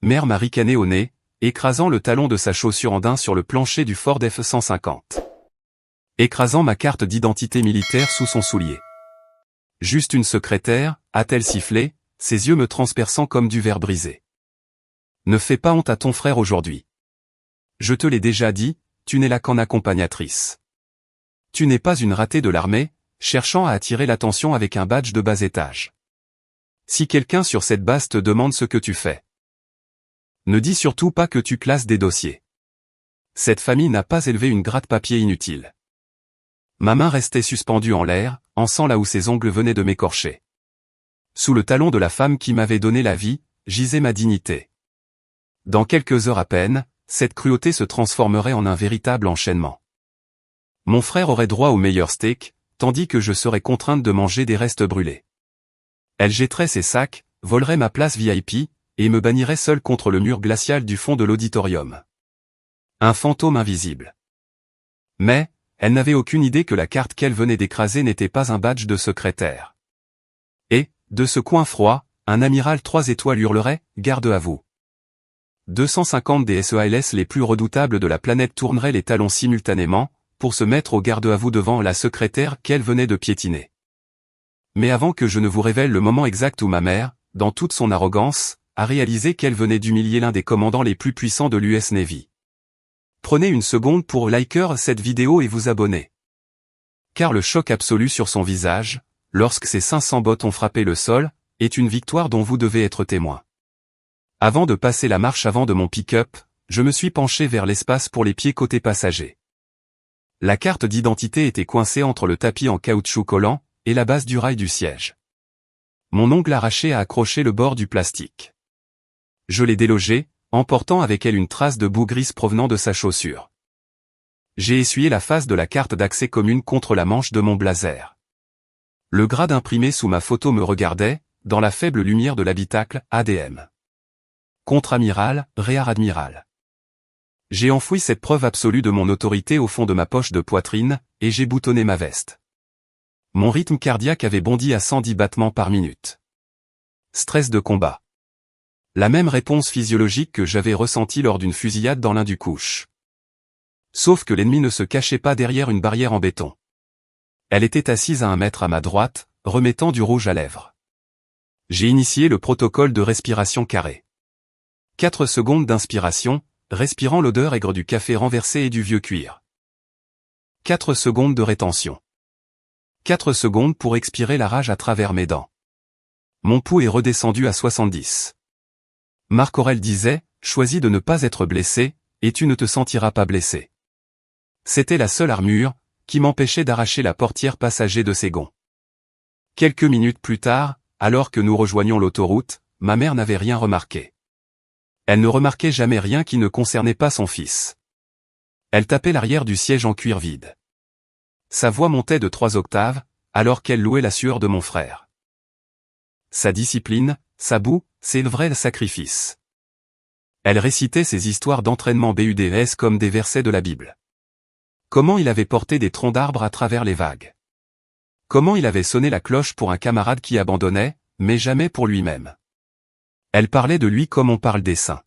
Mère m'a ricané au nez, écrasant le talon de sa chaussure en daim sur le plancher du Ford F-150. Écrasant ma carte d'identité militaire sous son soulier. Juste une secrétaire, a-t-elle sifflé, ses yeux me transperçant comme du verre brisé. Ne fais pas honte à ton frère aujourd'hui. Je te l'ai déjà dit, tu n'es là qu'en accompagnatrice. Tu n'es pas une ratée de l'armée, cherchant à attirer l'attention avec un badge de bas étage. Si quelqu'un sur cette base te demande ce que tu fais, ne dis surtout pas que tu classes des dossiers. Cette famille n'a pas élevé une gratte-papier inutile. Ma main restait suspendue en l'air, en sang là où ses ongles venaient de m'écorcher. Sous le talon de la femme qui m'avait donné la vie, gisait ma dignité. Dans quelques heures à peine, cette cruauté se transformerait en un véritable enchaînement. Mon frère aurait droit au meilleur steak, tandis que je serais contrainte de manger des restes brûlés. Elle jetterait ses sacs, volerait ma place VIP, et me bannirait seul contre le mur glacial du fond de l'auditorium. Un fantôme invisible. Mais, elle n'avait aucune idée que la carte qu'elle venait d'écraser n'était pas un badge de secrétaire. Et, de ce coin froid, un amiral 3 étoiles hurlerait « Garde à vous ». 250 des SEALS les plus redoutables de la planète tourneraient les talons simultanément, pour se mettre au garde à vous devant la secrétaire qu'elle venait de piétiner. Mais avant que je ne vous révèle le moment exact où ma mère, dans toute son arrogance, a réalisé qu'elle venait d'humilier l'un des commandants les plus puissants de l'US Navy. Prenez une seconde pour liker cette vidéo et vous abonner. Car le choc absolu sur son visage, lorsque ses 500 bottes ont frappé le sol, est une victoire dont vous devez être témoin. Avant de passer la marche avant de mon pick-up, je me suis penché vers l'espace pour les pieds côté passager. La carte d'identité était coincée entre le tapis en caoutchouc collant et la base du rail du siège. Mon ongle arraché a accroché le bord du plastique. Je l'ai délogée, emportant avec elle une trace de boue grise provenant de sa chaussure. J'ai essuyé la face de la carte d'accès commune contre la manche de mon blazer. Le grade imprimé sous ma photo me regardait, dans la faible lumière de l'habitacle, ADM. Contre-amiral, réar-admiral. J'ai enfoui cette preuve absolue de mon autorité au fond de ma poche de poitrine, et j'ai boutonné ma veste. Mon rythme cardiaque avait bondi à 110 battements par minute. Stress de combat. La même réponse physiologique que j'avais ressentie lors d'une fusillade dans l'Hindu-Kush. Sauf que l'ennemi ne se cachait pas derrière une barrière en béton. Elle était assise à 1 mètre à ma droite, remettant du rouge à lèvres. J'ai initié le protocole de respiration carrée. 4 secondes d'inspiration, respirant l'odeur aigre du café renversé et du vieux cuir. 4 secondes de rétention. 4 secondes pour expirer la rage à travers mes dents. Mon pouls est redescendu à 70. Marc Aurèle disait, choisis de ne pas être blessé, et tu ne te sentiras pas blessé. C'était la seule armure, qui m'empêchait d'arracher la portière passager de ses gonds. Quelques minutes plus tard, alors que nous rejoignions l'autoroute, ma mère n'avait rien remarqué. Elle ne remarquait jamais rien qui ne concernait pas son fils. Elle tapait l'arrière du siège en cuir vide. Sa voix montait de 3 octaves, alors qu'elle louait la sueur de mon frère. Sa discipline, sa boue, c'est le vrai sacrifice. Elle récitait ses histoires d'entraînement BUDS comme des versets de la Bible. Comment il avait porté des troncs d'arbres à travers les vagues. Comment il avait sonné la cloche pour un camarade qui abandonnait, mais jamais pour lui-même. Elle parlait de lui comme on parle des saints.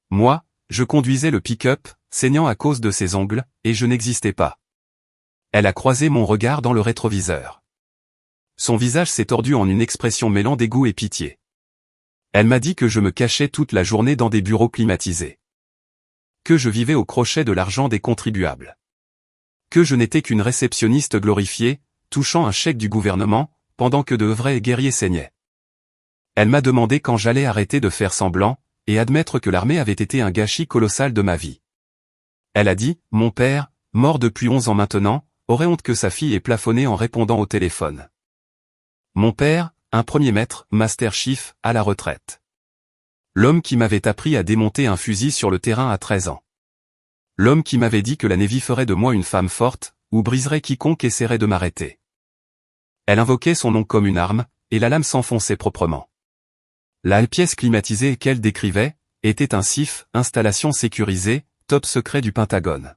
Moi, je conduisais le pick-up, saignant à cause de ses ongles, et je n'existais pas. Elle a croisé mon regard dans le rétroviseur. Son visage s'est tordu en une expression mêlant dégoût et pitié. Elle m'a dit que je me cachais toute la journée dans des bureaux climatisés. Que je vivais au crochet de l'argent des contribuables. Que je n'étais qu'une réceptionniste glorifiée, touchant un chèque du gouvernement, pendant que de vrais guerriers saignaient. Elle m'a demandé quand j'allais arrêter de faire semblant, et admettre que l'armée avait été un gâchis colossal de ma vie. Elle a dit, mon père, mort depuis 11 ans maintenant, aurait honte que sa fille ait plafonné en répondant au téléphone. Mon père, un premier maître, Master Chief, à la retraite. L'homme qui m'avait appris à démonter un fusil sur le terrain à 13 ans. L'homme qui m'avait dit que la Navy ferait de moi une femme forte, ou briserait quiconque essaierait de m'arrêter. Elle invoquait son nom comme une arme, et la lame s'enfonçait proprement. La pièce climatisée qu'elle décrivait, était un CIF, installation sécurisée, top secret du Pentagone.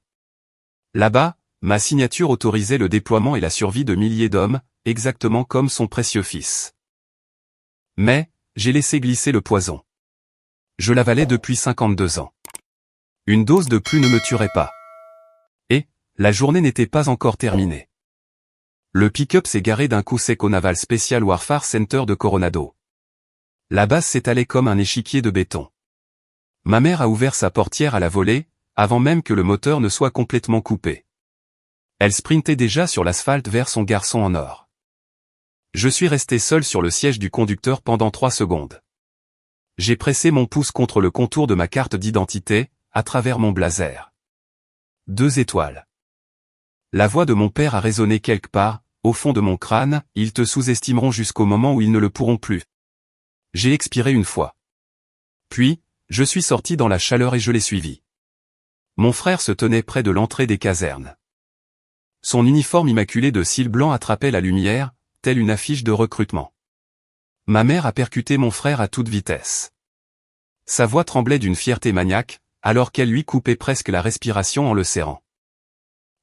Là-bas, ma signature autorisait le déploiement et la survie de milliers d'hommes, exactement comme son précieux fils. Mais, j'ai laissé glisser le poison. Je l'avalais depuis 52 ans. Une dose de plus ne me tuerait pas. Et, la journée n'était pas encore terminée. Le pick-up s'est garé d'un coup sec au Naval Special Warfare Center de Coronado. La base s'étalait comme un échiquier de béton. Ma mère a ouvert sa portière à la volée, avant même que le moteur ne soit complètement coupé. Elle sprintait déjà sur l'asphalte vers son garçon en or. Je suis resté seul sur le siège du conducteur pendant 3 secondes. J'ai pressé mon pouce contre le contour de ma carte d'identité, à travers mon blazer. 2 étoiles. La voix de mon père a résonné quelque part, au fond de mon crâne, ils te sous-estimeront jusqu'au moment où ils ne le pourront plus. J'ai expiré une fois. Puis, je suis sorti dans la chaleur et je l'ai suivi. Mon frère se tenait près de l'entrée des casernes. Son uniforme immaculé de cils blancs attrapait la lumière, telle une affiche de recrutement. Ma mère a percuté mon frère à toute vitesse. Sa voix tremblait d'une fierté maniaque, alors qu'elle lui coupait presque la respiration en le serrant.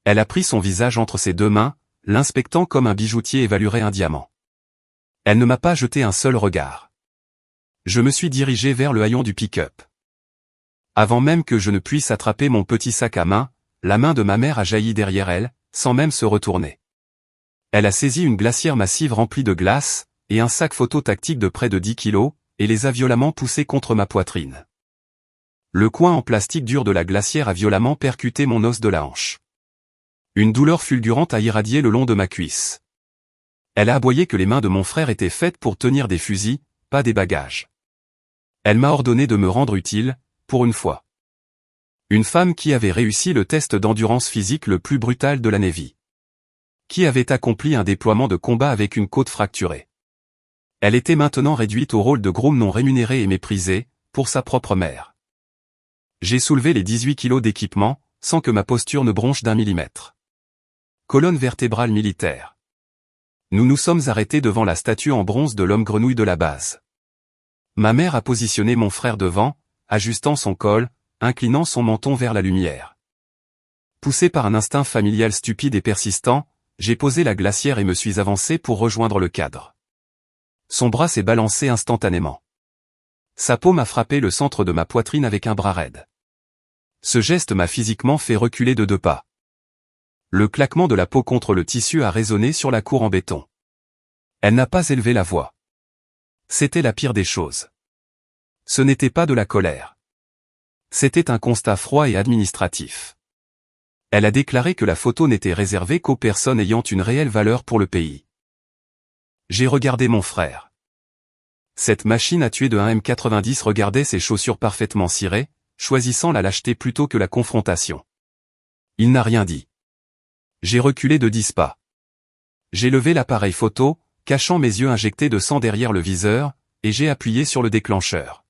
Elle a pris son visage entre ses 2 mains, l'inspectant comme un bijoutier évaluerait un diamant. Elle ne m'a pas jeté un seul regard. Je me suis dirigé vers le haillon du pick-up. Avant même que je ne puisse attraper mon petit sac à main, la main de ma mère a jailli derrière elle, sans même se retourner. Elle a saisi une glacière massive remplie de glace, et un sac photo tactique de près de 10 kilos, et les a violemment poussés contre ma poitrine. Le coin en plastique dur de la glacière a violemment percuté mon os de la hanche. Une douleur fulgurante a irradié le long de ma cuisse. Elle a aboyé que les mains de mon frère étaient faites pour tenir des fusils, pas des bagages. Elle m'a ordonné de me rendre utile, pour une fois. Une femme qui avait réussi le test d'endurance physique le plus brutal de la Navy. Qui avait accompli un déploiement de combat avec une côte fracturée. Elle était maintenant réduite au rôle de groom non rémunéré et méprisé, pour sa propre mère. J'ai soulevé les 18 kilos d'équipement, sans que ma posture ne bronche d'1 millimètre. Colonne vertébrale militaire. Nous nous sommes arrêtés devant la statue en bronze de l'homme grenouille de la base. Ma mère a positionné mon frère devant, ajustant son col, inclinant son menton vers la lumière. Poussé par un instinct familial stupide et persistant, j'ai posé la glacière et me suis avancé pour rejoindre le cadre. Son bras s'est balancé instantanément. Sa paume a frappé le centre de ma poitrine avec un bras raide. Ce geste m'a physiquement fait reculer de 2 pas. Le claquement de la peau contre le tissu a résonné sur la cour en béton. Elle n'a pas élevé la voix. C'était la pire des choses. Ce n'était pas de la colère. C'était un constat froid et administratif. Elle a déclaré que la photo n'était réservée qu'aux personnes ayant une réelle valeur pour le pays. J'ai regardé mon frère. Cette machine à tuer de 1 M90 regardait ses chaussures parfaitement cirées, choisissant la lâcheté plutôt que la confrontation. Il n'a rien dit. J'ai reculé de 10 pas. J'ai levé l'appareil photo, cachant mes yeux injectés de sang derrière le viseur, et j'ai appuyé sur le déclencheur.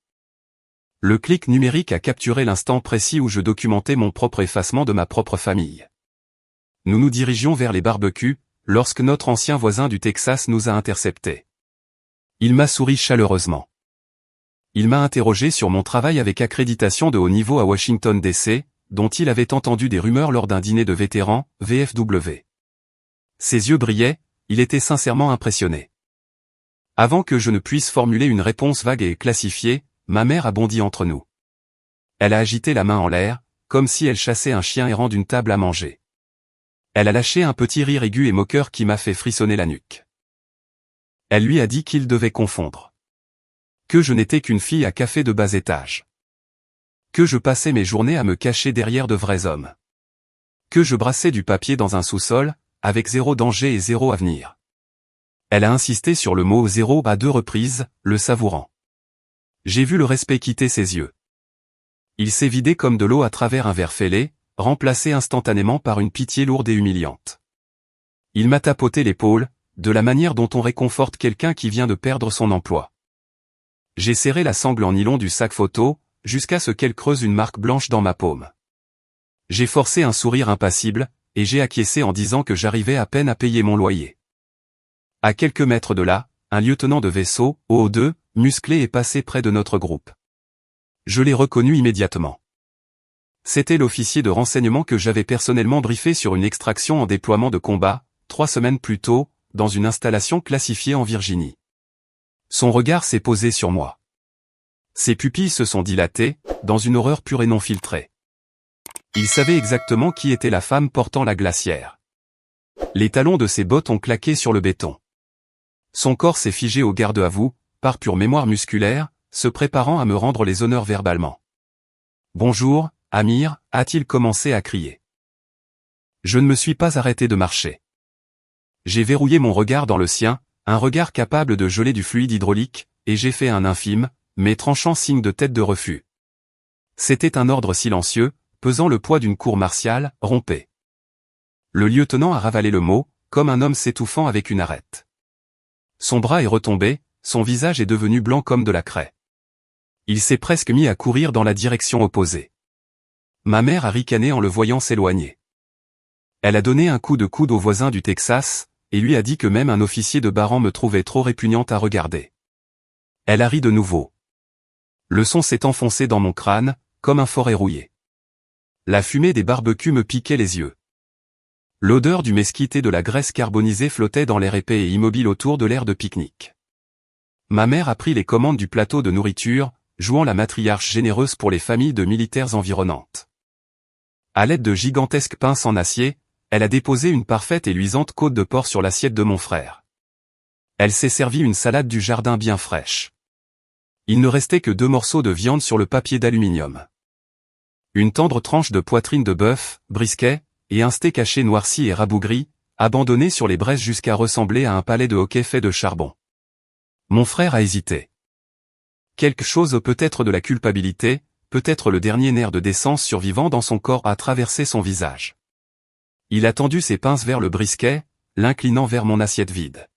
Le clic numérique a capturé l'instant précis où je documentais mon propre effacement de ma propre famille. Nous nous dirigions vers les barbecues, lorsque notre ancien voisin du Texas nous a interceptés. Il m'a souri chaleureusement. Il m'a interrogé sur mon travail avec accréditation de haut niveau à Washington DC, dont il avait entendu des rumeurs lors d'un dîner de vétérans, VFW. Ses yeux brillaient, il était sincèrement impressionné. Avant que je ne puisse formuler une réponse vague et classifiée, ma mère a bondi entre nous. Elle a agité la main en l'air, comme si elle chassait un chien errant d'une table à manger. Elle a lâché un petit rire aigu et moqueur qui m'a fait frissonner la nuque. Elle lui a dit qu'il devait confondre. Que je n'étais qu'une fille à café de bas étage. Que je passais mes journées à me cacher derrière de vrais hommes. Que je brassais du papier dans un sous-sol, avec 0 danger et 0 avenir. Elle a insisté sur le mot 0 à 2 reprises, le savourant. J'ai vu le respect quitter ses yeux. Il s'est vidé comme de l'eau à travers un verre fêlé, remplacé instantanément par une pitié lourde et humiliante. Il m'a tapoté l'épaule, de la manière dont on réconforte quelqu'un qui vient de perdre son emploi. J'ai serré la sangle en nylon du sac photo, jusqu'à ce qu'elle creuse une marque blanche dans ma paume. J'ai forcé un sourire impassible, et j'ai acquiescé en disant que j'arrivais à peine à payer mon loyer. À quelques mètres de là, un lieutenant de vaisseau, OO2, musclé est passé près de notre groupe. Je l'ai reconnu immédiatement. C'était l'officier de renseignement que j'avais personnellement briefé sur une extraction en déploiement de combat, 3 semaines plus tôt, dans une installation classifiée en Virginie. Son regard s'est posé sur moi. Ses pupilles se sont dilatées, dans une horreur pure et non filtrée. Il savait exactement qui était la femme portant la glacière. Les talons de ses bottes ont claqué sur le béton. Son corps s'est figé au garde à vous, par pure mémoire musculaire, se préparant à me rendre les honneurs verbalement. « Bonjour, Amir » a-t-il commencé à crier. Je ne me suis pas arrêté de marcher. J'ai verrouillé mon regard dans le sien, un regard capable de geler du fluide hydraulique, et j'ai fait un infime, mais tranchant signe de tête de refus. C'était un ordre silencieux, pesant le poids d'une cour martiale, rompez. Le lieutenant a ravalé le mot, comme un homme s'étouffant avec une arête. Son bras est retombé, son visage est devenu blanc comme de la craie. Il s'est presque mis à courir dans la direction opposée. Ma mère a ricané en le voyant s'éloigner. Elle a donné un coup de coude au voisin du Texas, et lui a dit que même un officier de Baran me trouvait trop répugnante à regarder. Elle a ri de nouveau. Le son s'est enfoncé dans mon crâne, comme un forêt rouillé. La fumée des barbecues me piquait les yeux. L'odeur du mesquite et de la graisse carbonisée flottait dans l'air épais et immobile autour de l'aire de pique-nique. Ma mère a pris les commandes du plateau de nourriture, jouant la matriarche généreuse pour les familles de militaires environnantes. À l'aide de gigantesques pinces en acier, elle a déposé une parfaite et luisante côte de porc sur l'assiette de mon frère. Elle s'est servi une salade du jardin bien fraîche. Il ne restait que 2 morceaux de viande sur le papier d'aluminium. Une tendre tranche de poitrine de bœuf, brisket, et un steak haché noirci et rabougri, abandonné sur les braises jusqu'à ressembler à un palais de hockey fait de charbon. Mon frère a hésité. Quelque chose peut-être de la culpabilité, peut-être le dernier nerf de décence survivant dans son corps a traversé son visage. Il a tendu ses pinces vers le brisket, l'inclinant vers mon assiette vide.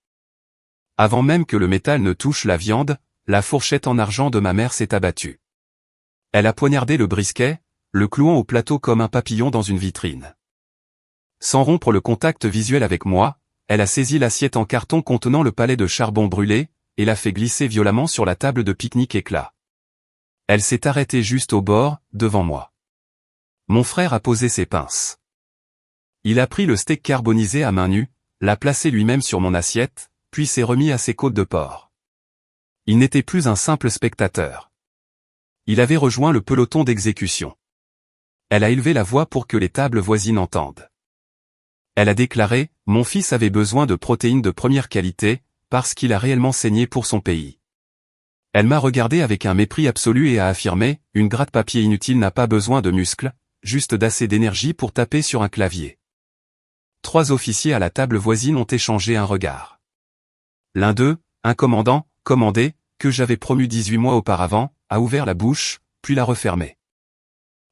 Avant même que le métal ne touche la viande, la fourchette en argent de ma mère s'est abattue. Elle a poignardé le brisket, le clouant au plateau comme un papillon dans une vitrine. Sans rompre le contact visuel avec moi, elle a saisi l'assiette en carton contenant le palais de charbon brûlé, et l'a fait glisser violemment sur la table de pique-nique éclat. Elle s'est arrêtée juste au bord, devant moi. Mon frère a posé ses pinces. Il a pris le steak carbonisé à main nue, l'a placé lui-même sur mon assiette, puis s'est remis à ses côtes de porc. Il n'était plus un simple spectateur. Il avait rejoint le peloton d'exécution. Elle a élevé la voix pour que les tables voisines entendent. Elle a déclaré, « Mon fils avait besoin de protéines de première qualité, parce qu'il a réellement saigné pour son pays. » Elle m'a regardé avec un mépris absolu et a affirmé, « Une gratte-papier inutile n'a pas besoin de muscles, juste d'assez d'énergie pour taper sur un clavier. » 3 officiers à la table voisine ont échangé un regard. L'un d'eux, un commandant, commandé, que j'avais promu 18 mois auparavant, a ouvert la bouche, puis l'a refermée.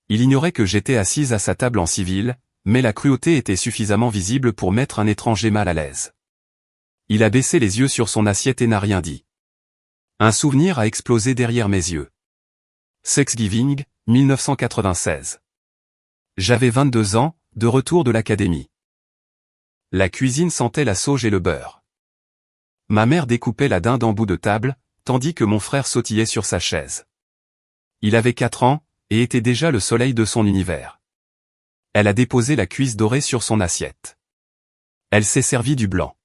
Il ignorait que j'étais assise à sa table en civil, mais la cruauté était suffisamment visible pour mettre un étranger mal à l'aise. Il a baissé les yeux sur son assiette et n'a rien dit. Un souvenir a explosé derrière mes yeux. Thanksgiving, 1996. J'avais 22 ans, de retour de l'académie. La cuisine sentait la sauge et le beurre. Ma mère découpait la dinde en bouts de table, tandis que mon frère sautillait sur sa chaise. Il avait 4 ans, et était déjà le soleil de son univers. Elle a déposé la cuisse dorée sur son assiette. Elle s'est servie du blanc.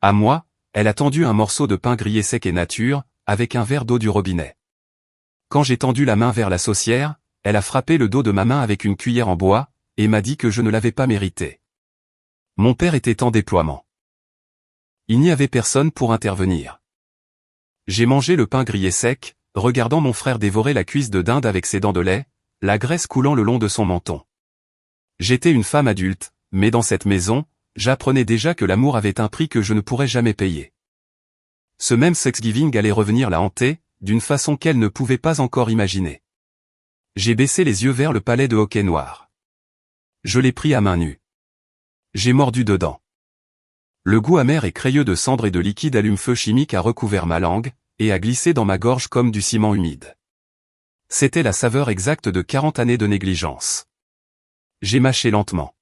À moi, elle a tendu un morceau de pain grillé sec et nature, avec un verre d'eau du robinet. Quand j'ai tendu la main vers la saucière, elle a frappé le dos de ma main avec une cuillère en bois, et m'a dit que je ne l'avais pas mérité. Mon père était en déploiement. Il n'y avait personne pour intervenir. J'ai mangé le pain grillé sec, regardant mon frère dévorer la cuisse de dinde avec ses dents de lait, la graisse coulant le long de son menton. J'étais une femme adulte, mais dans cette maison, j'apprenais déjà que l'amour avait un prix que je ne pourrais jamais payer. Ce même Thanksgiving allait revenir la hanter, d'une façon qu'elle ne pouvait pas encore imaginer. J'ai baissé les yeux vers le palais de hockey noir. Je l'ai pris à main nue. J'ai mordu dedans. Le goût amer et crayeux de cendre et de liquide allume-feu chimique a recouvert ma langue, et a glissé dans ma gorge comme du ciment humide. C'était la saveur exacte de 40 années de négligence. J'ai mâché lentement.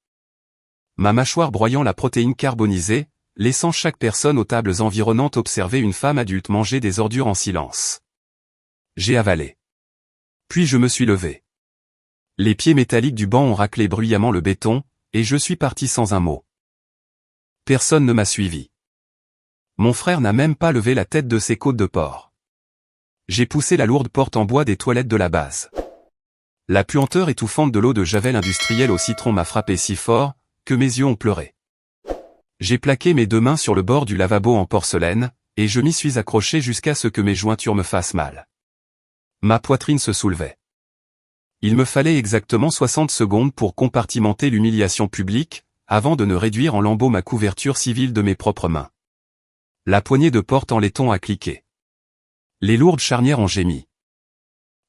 Ma mâchoire broyant la protéine carbonisée, laissant chaque personne aux tables environnantes observer une femme adulte manger des ordures en silence. J'ai avalé. Puis je me suis levé. Les pieds métalliques du banc ont raclé bruyamment le béton, et je suis parti sans un mot. Personne ne m'a suivi. Mon frère n'a même pas levé la tête de ses côtes de porc. J'ai poussé la lourde porte en bois des toilettes de la base. La puanteur étouffante de l'eau de javel industrielle au citron m'a frappé si fort, que mes yeux ont pleuré. J'ai plaqué mes deux mains sur le bord du lavabo en porcelaine, et je m'y suis accroché jusqu'à ce que mes jointures me fassent mal. Ma poitrine se soulevait. Il me fallait exactement 60 secondes pour compartimenter l'humiliation publique, avant de ne réduire en lambeaux ma couverture civile de mes propres mains. La poignée de porte en laiton a cliqué. Les lourdes charnières ont gémi.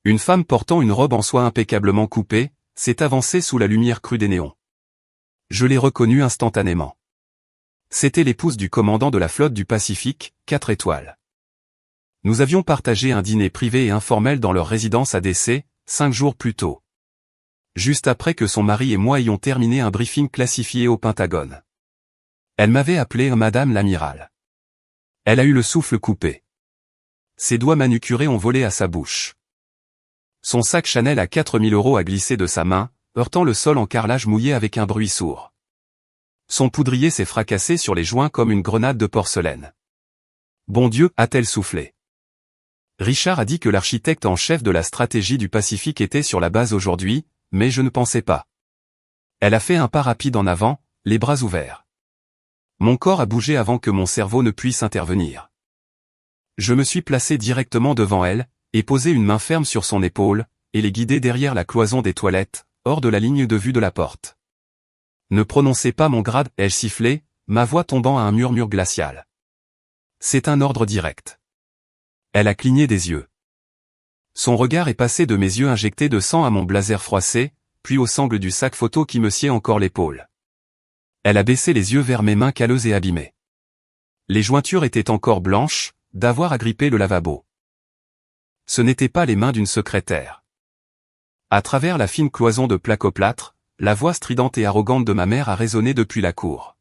Une femme portant une robe en soie impeccablement coupée, s'est avancée sous la lumière crue des néons. Je l'ai reconnue instantanément. C'était l'épouse du commandant de la flotte du Pacifique, 4 étoiles. Nous avions partagé un dîner privé et informel dans leur résidence à DC, 5 jours plus tôt. Juste après que son mari et moi ayons terminé un briefing classifié au Pentagone. Elle m'avait appelé Madame l'Amiral. Elle a eu le souffle coupé. Ses doigts manucurés ont volé à sa bouche. Son sac Chanel à 4000 € a glissé de sa main, heurtant le sol en carrelage mouillé avec un bruit sourd. Son poudrier s'est fracassé sur les joints comme une grenade de porcelaine. Bon Dieu, a-t-elle soufflé. Richard a dit que l'architecte en chef de la stratégie du Pacifique était sur la base aujourd'hui, mais je ne pensais pas. Elle a fait un pas rapide en avant, les bras ouverts. Mon corps a bougé avant que mon cerveau ne puisse intervenir. Je me suis placé directement devant elle, et posé une main ferme sur son épaule, et les guidé derrière la cloison des toilettes, hors de la ligne de vue de la porte. Ne prononcez pas mon grade, ai-je sifflé, ma voix tombant à un murmure glacial. C'est un ordre direct. Elle a cligné des yeux. Son regard est passé de mes yeux injectés de sang à mon blazer froissé, puis au sangle du sac photo qui me sciait encore l'épaule. Elle a baissé les yeux vers mes mains calleuses et abîmées. Les jointures étaient encore blanches, d'avoir agrippé le lavabo. Ce n'étaient pas les mains d'une secrétaire. À travers la fine cloison de plaque-au-plâtre, la voix stridente et arrogante de ma mère a résonné depuis la cour.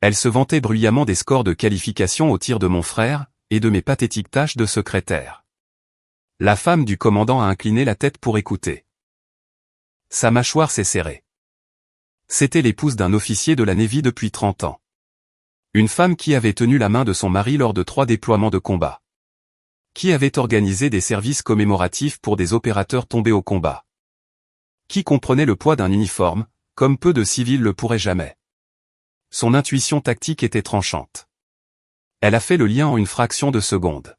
Elle se vantait bruyamment des scores de qualification au tir de mon frère, et de mes pathétiques tâches de secrétaire. La femme du commandant a incliné la tête pour écouter. Sa mâchoire s'est serrée. C'était l'épouse d'un officier de la Navy depuis 30 ans. Une femme qui avait tenu la main de son mari lors de 3 déploiements de combat. Qui avait organisé des services commémoratifs pour des opérateurs tombés au combat. Qui comprenait le poids d'un uniforme, comme peu de civils le pourraient jamais. Son intuition tactique était tranchante. Elle a fait le lien en une fraction de seconde.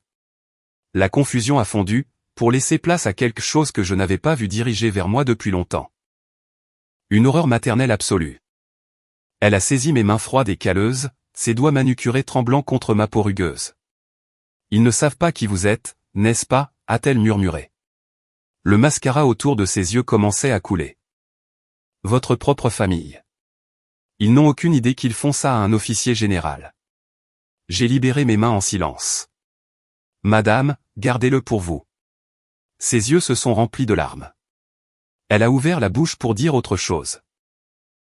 La confusion a fondu, pour laisser place à quelque chose que je n'avais pas vu diriger vers moi depuis longtemps. Une horreur maternelle absolue. Elle a saisi mes mains froides et calleuses, ses doigts manucurés tremblant contre ma peau rugueuse. Ils ne savent pas qui vous êtes, n'est-ce pas, a-t-elle murmuré. Le mascara autour de ses yeux commençait à couler. Votre propre famille. Ils n'ont aucune idée qu'ils font ça à un officier général. J'ai libéré mes mains en silence. Madame, gardez-le pour vous. Ses yeux se sont remplis de larmes. Elle a ouvert la bouche pour dire autre chose.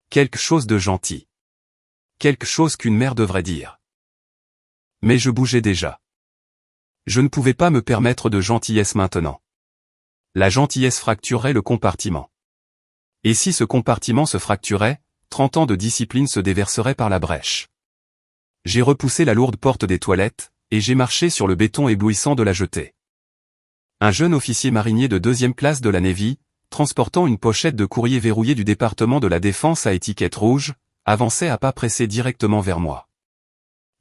Quelque chose de gentil. Quelque chose qu'une mère devrait dire. Mais je bougeais déjà. Je ne pouvais pas me permettre de gentillesse maintenant. La gentillesse fracturerait le compartiment. Et si ce compartiment se fracturait, 30 ans de discipline se déverseraient par la brèche. J'ai repoussé la lourde porte des toilettes, et j'ai marché sur le béton éblouissant de la jetée. Un jeune officier marinier de 2e classe de la Navy, transportant une pochette de courrier verrouillée du département de la Défense à étiquette rouge, avançait à pas pressés directement vers moi.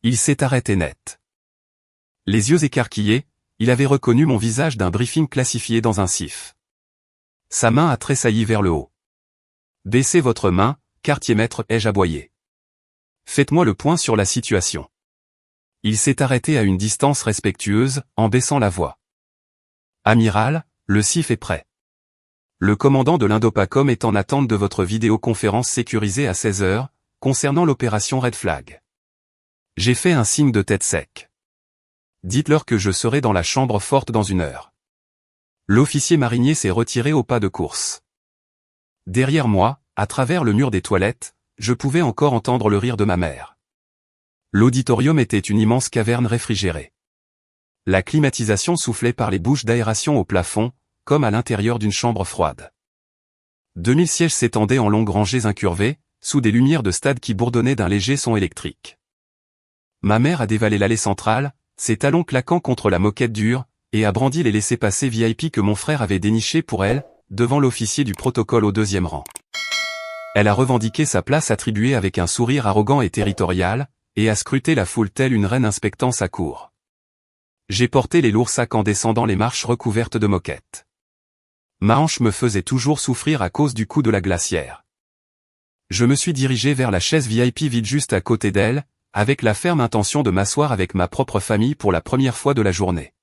Il s'est arrêté net. Les yeux écarquillés, il avait reconnu mon visage d'un briefing classifié dans un CIF. Sa main a tressailli vers le haut. Baissez votre main, quartier-maître, ai-je aboyé. Faites-moi le point sur la situation. Il s'est arrêté à une distance respectueuse, en baissant la voix. Amiral, le CIF est prêt. Le commandant de l'Indopacom est en attente de votre vidéoconférence sécurisée à 16 h, concernant l'opération Red Flag. J'ai fait un signe de tête sec. Dites-leur que je serai dans la chambre forte dans 1 heure. L'officier marinier s'est retiré au pas de course. Derrière moi, à travers le mur des toilettes, je pouvais encore entendre le rire de ma mère. L'auditorium était une immense caverne réfrigérée. La climatisation soufflait par les bouches d'aération au plafond, comme à l'intérieur d'une chambre froide. 2000 sièges s'étendaient en longues rangées incurvées, sous des lumières de stade qui bourdonnaient d'un léger son électrique. Ma mère a dévalé l'allée centrale, ses talons claquant contre la moquette dure, et a brandi les laissez-passer VIP que mon frère avait dénichés pour elle, devant l'officier du protocole au deuxième rang. Elle a revendiqué sa place attribuée avec un sourire arrogant et territorial, et a scruté la foule telle une reine inspectant sa cour. J'ai porté les lourds sacs en descendant les marches recouvertes de moquettes. Ma hanche me faisait toujours souffrir à cause du coup de la glacière. Je me suis dirigé vers la chaise VIP vide juste à côté d'elle, avec la ferme intention de m'asseoir avec ma propre famille pour la première fois de la journée.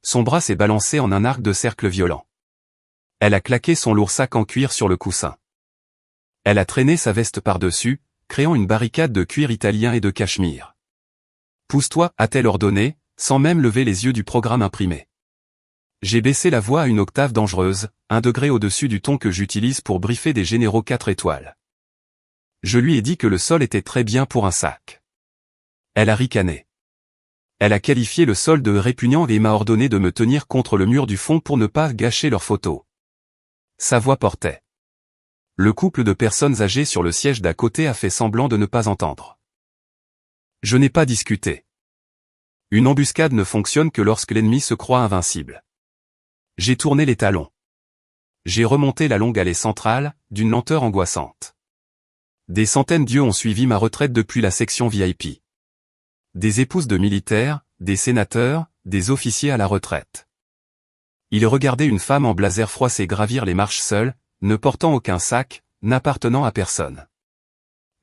Son bras s'est balancé en un arc de cercle violent. Elle a claqué son lourd sac en cuir sur le coussin. Elle a traîné sa veste par-dessus, créant une barricade de cuir italien et de cachemire. « Pousse-toi » a-t-elle ordonné, sans même lever les yeux du programme imprimé. J'ai baissé la voix à une octave dangereuse, 1 degré au-dessus du ton que j'utilise pour briefer des généraux 4 étoiles. Je lui ai dit que le sol était très bien pour un sac. Elle a ricané. Elle a qualifié le sol de répugnant et m'a ordonné de me tenir contre le mur du fond pour ne pas gâcher leurs photos. Sa voix portait. Le couple de personnes âgées sur le siège d'à côté a fait semblant de ne pas entendre. Je n'ai pas discuté. Une embuscade ne fonctionne que lorsque l'ennemi se croit invincible. J'ai tourné les talons. J'ai remonté la longue allée centrale, d'une lenteur angoissante. Des centaines d'yeux ont suivi ma retraite depuis la section VIP. Des épouses de militaires, des sénateurs, des officiers à la retraite. Ils regardaient une femme en blazer froissé gravir les marches seule, ne portant aucun sac, n'appartenant à personne.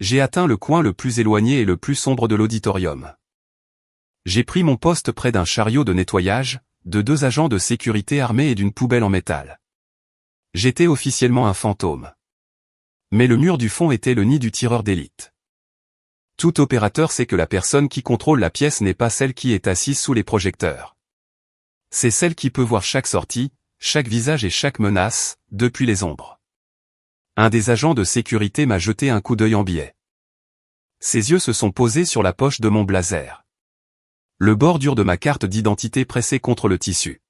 J'ai atteint le coin le plus éloigné et le plus sombre de l'auditorium. J'ai pris mon poste près d'un chariot de nettoyage, de 2 agents de sécurité armés et d'une poubelle en métal. J'étais officiellement un fantôme. Mais le mur du fond était le nid du tireur d'élite. Tout opérateur sait que la personne qui contrôle la pièce n'est pas celle qui est assise sous les projecteurs. C'est celle qui peut voir chaque sortie, chaque visage et chaque menace, depuis les ombres. Un des agents de sécurité m'a jeté un coup d'œil en biais. Ses yeux se sont posés sur la poche de mon blazer. Le bord dur de ma carte d'identité pressé contre le tissu.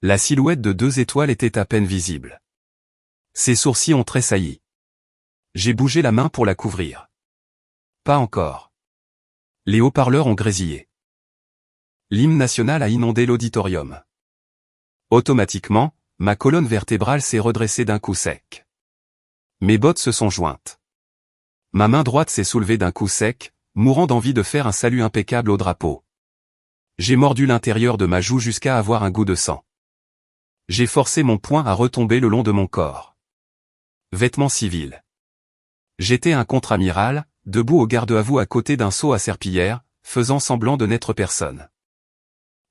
La silhouette de 2 étoiles était à peine visible. Ses sourcils ont tressailli. J'ai bougé la main pour la couvrir. Pas encore. Les haut-parleurs ont grésillé. L'hymne national a inondé l'auditorium. Automatiquement, ma colonne vertébrale s'est redressée d'un coup sec. Mes bottes se sont jointes. Ma main droite s'est soulevée d'un coup sec, mourant d'envie de faire un salut impeccable au drapeau. J'ai mordu l'intérieur de ma joue jusqu'à avoir un goût de sang. J'ai forcé mon poing à retomber le long de mon corps. Vêtements civils. J'étais un contre-amiral, debout au garde-à-vous à côté d'un seau à serpillière, faisant semblant de n'être personne.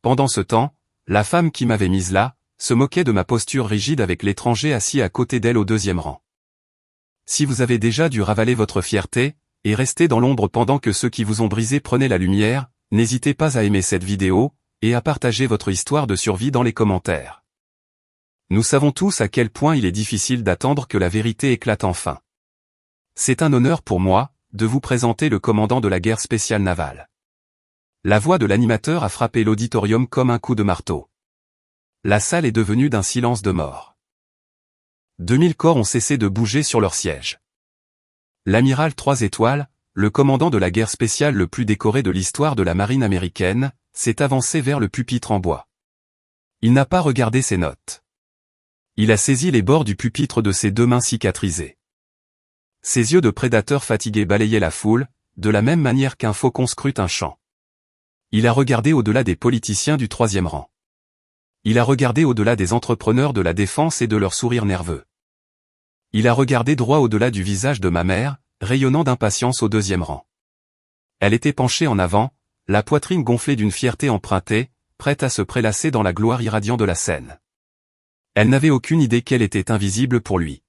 Pendant ce temps, la femme qui m'avait mise là, se moquait de ma posture rigide avec l'étranger assis à côté d'elle au 2e rang. Si vous avez déjà dû ravaler votre fierté, et rester dans l'ombre pendant que ceux qui vous ont brisé prenaient la lumière, n'hésitez pas à aimer cette vidéo, et à partager votre histoire de survie dans les commentaires. Nous savons tous à quel point il est difficile d'attendre que la vérité éclate enfin. C'est un honneur pour moi, de vous présenter le commandant de la guerre spéciale navale. La voix de l'animateur a frappé l'auditorium comme un coup de marteau. La salle est devenue d'un silence de mort. 2000 corps ont cessé de bouger sur leur siège. L'amiral 3 étoiles, le commandant de la guerre spéciale le plus décoré de l'histoire de la marine américaine, s'est avancé vers le pupitre en bois. Il n'a pas regardé ses notes. Il a saisi les bords du pupitre de ses 2 mains cicatrisées. Ses yeux de prédateur fatigué balayaient la foule, de la même manière qu'un faucon scrute un champ. Il a regardé au-delà des politiciens du 3e rang. Il a regardé au-delà des entrepreneurs de la défense et de leurs sourires nerveux. Il a regardé droit au-delà du visage de ma mère, rayonnant d'impatience au 2e rang. Elle était penchée en avant, la poitrine gonflée d'une fierté empruntée, prête à se prélasser dans la gloire irradiante de la scène. Elle n'avait aucune idée qu'elle était invisible pour lui.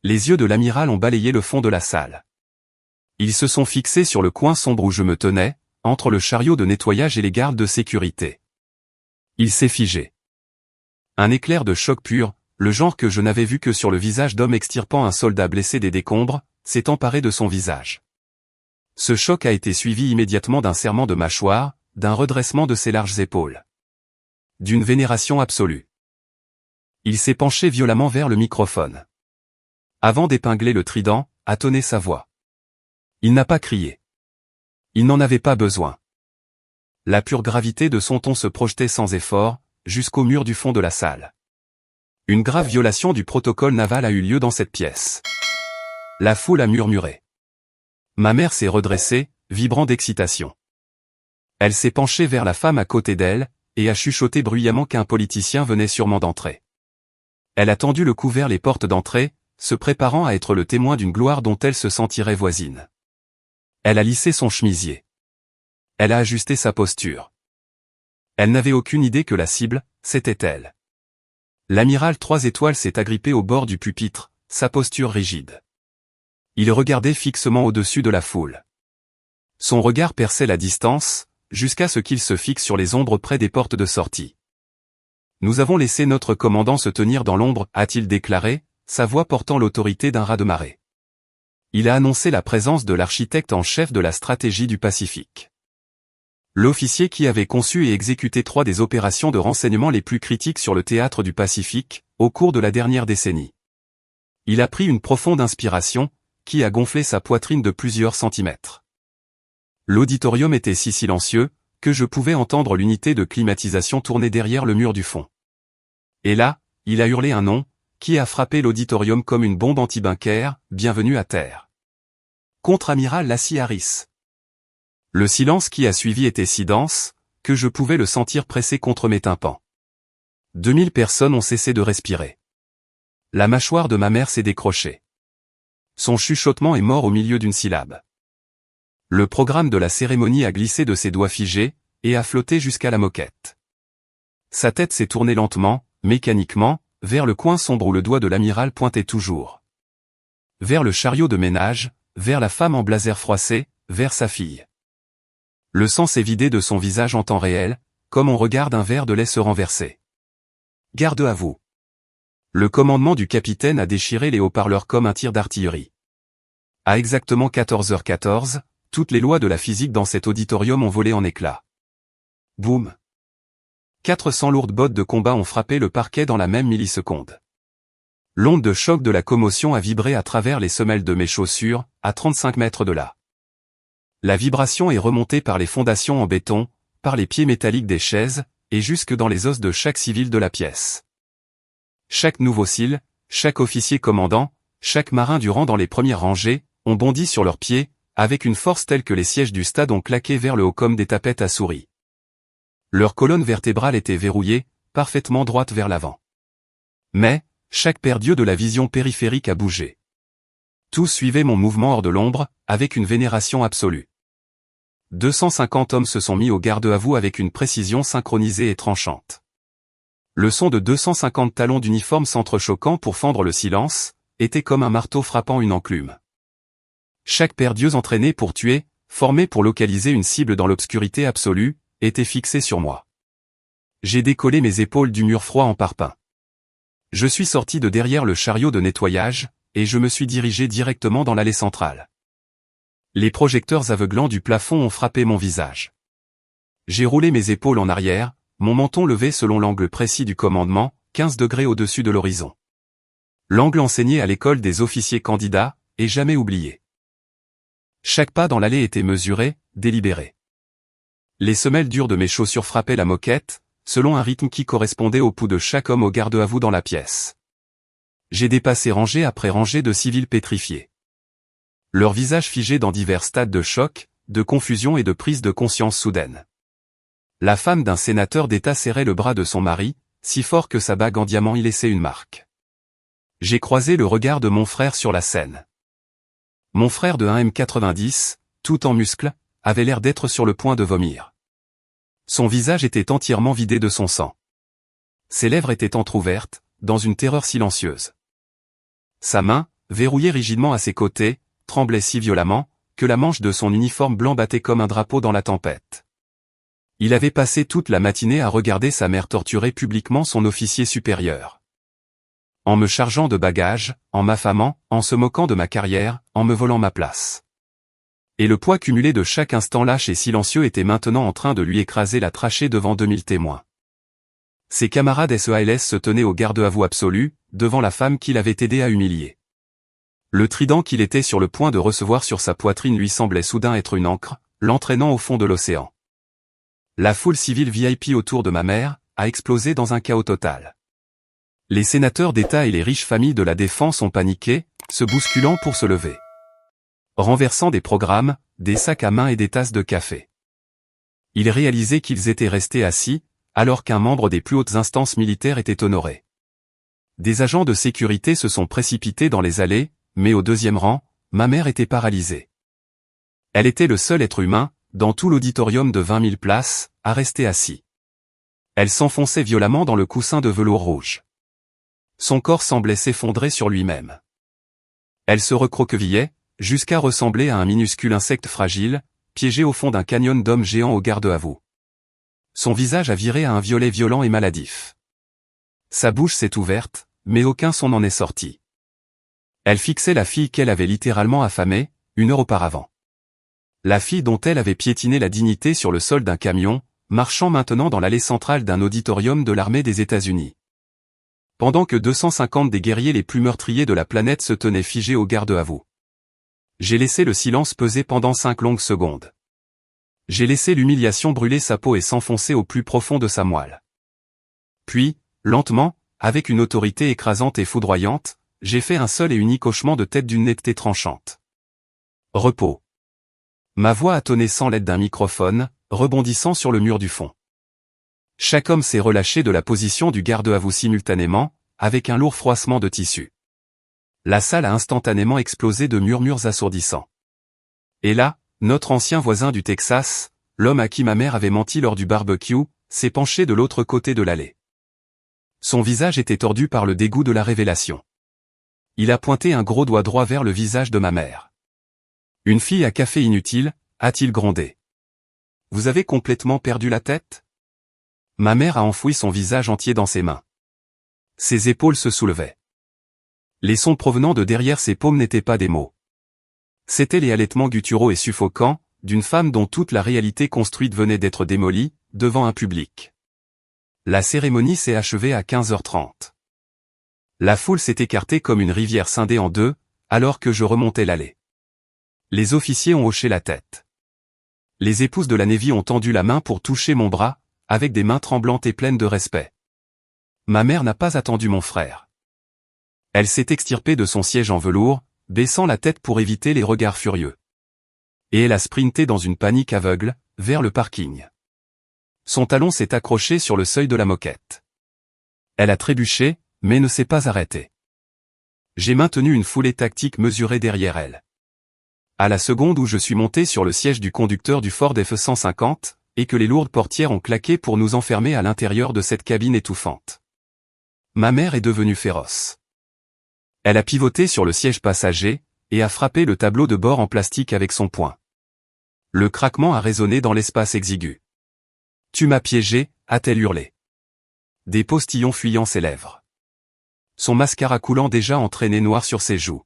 Les yeux de l'amiral ont balayé le fond de la salle. Ils se sont fixés sur le coin sombre où je me tenais, entre le chariot de nettoyage et les gardes de sécurité. Il s'est figé. Un éclair de choc pur, le genre que je n'avais vu que sur le visage d'homme extirpant un soldat blessé des décombres, s'est emparé de son visage. Ce choc a été suivi immédiatement d'un serrement de mâchoire, d'un redressement de ses larges épaules. D'une vénération absolue. Il s'est penché violemment vers le microphone. Avant d'épingler le trident, a tonné sa voix. Il n'a pas crié. Il n'en avait pas besoin. La pure gravité de son ton se projetait sans effort, jusqu'au mur du fond de la salle. Une grave violation du protocole naval a eu lieu dans cette pièce. La foule a murmuré. Ma mère s'est redressée, vibrant d'excitation. Elle s'est penchée vers la femme à côté d'elle, et a chuchoté bruyamment qu'un politicien venait sûrement d'entrer. Elle a tendu le cou vers les portes d'entrée, se préparant à être le témoin d'une gloire dont elle se sentirait voisine. Elle a lissé son chemisier. Elle a ajusté sa posture. Elle n'avait aucune idée que la cible, c'était elle. L'amiral 3 étoiles s'est agrippé au bord du pupitre, sa posture rigide. Il regardait fixement au-dessus de la foule. Son regard perçait la distance, jusqu'à ce qu'il se fixe sur les ombres près des portes de sortie. Nous avons laissé notre commandant se tenir dans l'ombre, a-t-il déclaré, sa voix portant l'autorité d'un raz-de-marée. Il a annoncé la présence de l'architecte en chef de la stratégie du Pacifique. L'officier qui avait conçu et exécuté 3 des opérations de renseignement les plus critiques sur le théâtre du Pacifique, au cours de la dernière décennie. Il a pris une profonde inspiration, qui a gonflé sa poitrine de plusieurs centimètres. L'auditorium était si silencieux, que je pouvais entendre l'unité de climatisation tourner derrière le mur du fond. Et là, il a hurlé un nom, qui a frappé l'auditorium comme une bombe anti-bunker, bienvenue à terre. Contre-amiral Lassie Harris. Le silence qui a suivi était si dense, que je pouvais le sentir pressé contre mes tympans. 2000 personnes ont cessé de respirer. La mâchoire de ma mère s'est décrochée. Son chuchotement est mort au milieu d'une syllabe. Le programme de la cérémonie a glissé de ses doigts figés, et a flotté jusqu'à la moquette. Sa tête s'est tournée lentement, mécaniquement, vers le coin sombre où le doigt de l'amiral pointait toujours. Vers le chariot de ménage, vers la femme en blazer froissé, vers sa fille. Le sang s'est vidé de son visage en temps réel, comme on regarde un verre de lait se renverser. Garde à vous. Le commandement du capitaine a déchiré les haut-parleurs comme un tir d'artillerie. À exactement 14h14, toutes les lois de la physique dans cet auditorium ont volé en éclats. Boum. 400 lourdes bottes de combat ont frappé le parquet dans la même milliseconde. L'onde de choc de la commotion a vibré à travers les semelles de mes chaussures, à 35 mètres de là. La vibration est remontée par les fondations en béton, par les pieds métalliques des chaises, et jusque dans les os de chaque civil de la pièce. Chaque nouveau cil, chaque officier commandant, chaque marin du rang dans les premières rangées, ont bondi sur leurs pieds, avec une force telle que les sièges du stade ont claqué vers le haut comme des tapettes à souris. Leur colonne vertébrale était verrouillée, parfaitement droite vers l'avant. Mais, chaque paire d'yeux de la vision périphérique a bougé. Tous suivaient mon mouvement hors de l'ombre, avec une vénération absolue. 250 hommes se sont mis au garde-à-vous avec une précision synchronisée et tranchante. Le son de 250 talons d'uniforme s'entrechoquant pour fendre le silence, était comme un marteau frappant une enclume. Chaque paire d'yeux entraînés pour tuer, formés pour localiser une cible dans l'obscurité absolue, était fixé sur moi. J'ai décollé mes épaules du mur froid en parpaing. Je suis sorti de derrière le chariot de nettoyage, et je me suis dirigé directement dans l'allée centrale. Les projecteurs aveuglants du plafond ont frappé mon visage. J'ai roulé mes épaules en arrière, mon menton levé selon l'angle précis du commandement, 15 degrés au-dessus de l'horizon. L'angle enseigné à l'école des officiers candidats, et jamais oublié. Chaque pas dans l'allée était mesuré, délibéré. Les semelles dures de mes chaussures frappaient la moquette, selon un rythme qui correspondait au pouls de chaque homme au garde-à-vous dans la pièce. J'ai dépassé rangée après rangée de civils pétrifiés. Leurs visages figés dans divers stades de choc, de confusion et de prise de conscience soudaine. La femme d'un sénateur d'État serrait le bras de son mari, si fort que sa bague en diamant y laissait une marque. J'ai croisé le regard de mon frère sur la scène. Mon frère de 1m90, tout en muscles, avait l'air d'être sur le point de vomir. Son visage était entièrement vidé de son sang. Ses lèvres étaient entr'ouvertes, dans une terreur silencieuse. Sa main, verrouillée rigidement à ses côtés, tremblait si violemment, que la manche de son uniforme blanc battait comme un drapeau dans la tempête. Il avait passé toute la matinée à regarder sa mère torturer publiquement son officier supérieur. En me chargeant de bagages, en m'affamant, en se moquant de ma carrière, en me volant ma place. Et le poids cumulé de chaque instant lâche et silencieux était maintenant en train de lui écraser la trachée devant 2000 témoins. Ses camarades SEALS se tenaient au garde-à-vous absolu, devant la femme qui l'avait aidé à humilier. Le trident qu'il était sur le point de recevoir sur sa poitrine lui semblait soudain être une ancre, l'entraînant au fond de l'océan. La foule civile VIP autour de ma mère a explosé dans un chaos total. Les sénateurs d'État et les riches familles de la défense ont paniqué, se bousculant pour se lever. Renversant des programmes, des sacs à main et des tasses de café. Ils réalisaient qu'ils étaient restés assis, alors qu'un membre des plus hautes instances militaires était honoré. Des agents de sécurité se sont précipités dans les allées, mais au deuxième rang, ma mère était paralysée. Elle était le seul être humain, dans tout l'auditorium de 20 000 places, à rester assis. Elle s'enfonçait violemment dans le coussin de velours rouge. Son corps semblait s'effondrer sur lui-même. Elle se recroquevillait, jusqu'à ressembler à un minuscule insecte fragile, piégé au fond d'un canyon d'hommes géants au garde à vous. Son visage a viré à un violet violent et maladif. Sa bouche s'est ouverte, mais aucun son n'en est sorti. Elle fixait la fille qu'elle avait littéralement affamée, 1 heure auparavant. La fille dont elle avait piétiné la dignité sur le sol d'un camion, marchant maintenant dans l'allée centrale d'un auditorium de l'armée des États-Unis. Pendant que 250 des guerriers les plus meurtriers de la planète se tenaient figés au garde à vous. J'ai laissé le silence peser pendant 5 longues secondes. J'ai laissé l'humiliation brûler sa peau et s'enfoncer au plus profond de sa moelle. Puis, lentement, avec une autorité écrasante et foudroyante, j'ai fait un seul et unique hochement de tête d'une netteté tranchante. Repos. Ma voix a tonné sans l'aide d'un microphone, rebondissant sur le mur du fond. Chaque homme s'est relâché de la position du garde à vous simultanément, avec un lourd froissement de tissu. La salle a instantanément explosé de murmures assourdissants. Et là, notre ancien voisin du Texas, l'homme à qui ma mère avait menti lors du barbecue, s'est penché de l'autre côté de l'allée. Son visage était tordu par le dégoût de la révélation. Il a pointé un gros doigt droit vers le visage de ma mère. « Une fille à café inutile », a-t-il grondé. « Vous avez complètement perdu la tête ?» Ma mère a enfoui son visage entier dans ses mains. Ses épaules se soulevaient. Les sons provenant de derrière ses paumes n'étaient pas des mots. C'étaient les halètements gutturaux et suffocants, d'une femme dont toute la réalité construite venait d'être démolie, devant un public. La cérémonie s'est achevée à 15h30. La foule s'est écartée comme une rivière scindée en deux, alors que je remontais l'allée. Les officiers ont hoché la tête. Les épouses de la Navy ont tendu la main pour toucher mon bras, avec des mains tremblantes et pleines de respect. Ma mère n'a pas attendu mon frère. Elle s'est extirpée de son siège en velours, baissant la tête pour éviter les regards furieux. Et elle a sprinté dans une panique aveugle, vers le parking. Son talon s'est accroché sur le seuil de la moquette. Elle a trébuché, mais ne s'est pas arrêtée. J'ai maintenu une foulée tactique mesurée derrière elle. À la seconde où je suis monté sur le siège du conducteur du Ford F-150, et que les lourdes portières ont claqué pour nous enfermer à l'intérieur de cette cabine étouffante. Ma mère est devenue féroce. Elle a pivoté sur le siège passager, et a frappé le tableau de bord en plastique avec son poing. Le craquement a résonné dans l'espace exigu. « Tu m'as piégé », a-t-elle hurlé. Des postillons fuyant ses lèvres. Son mascara coulant déjà entraîné noir sur ses joues.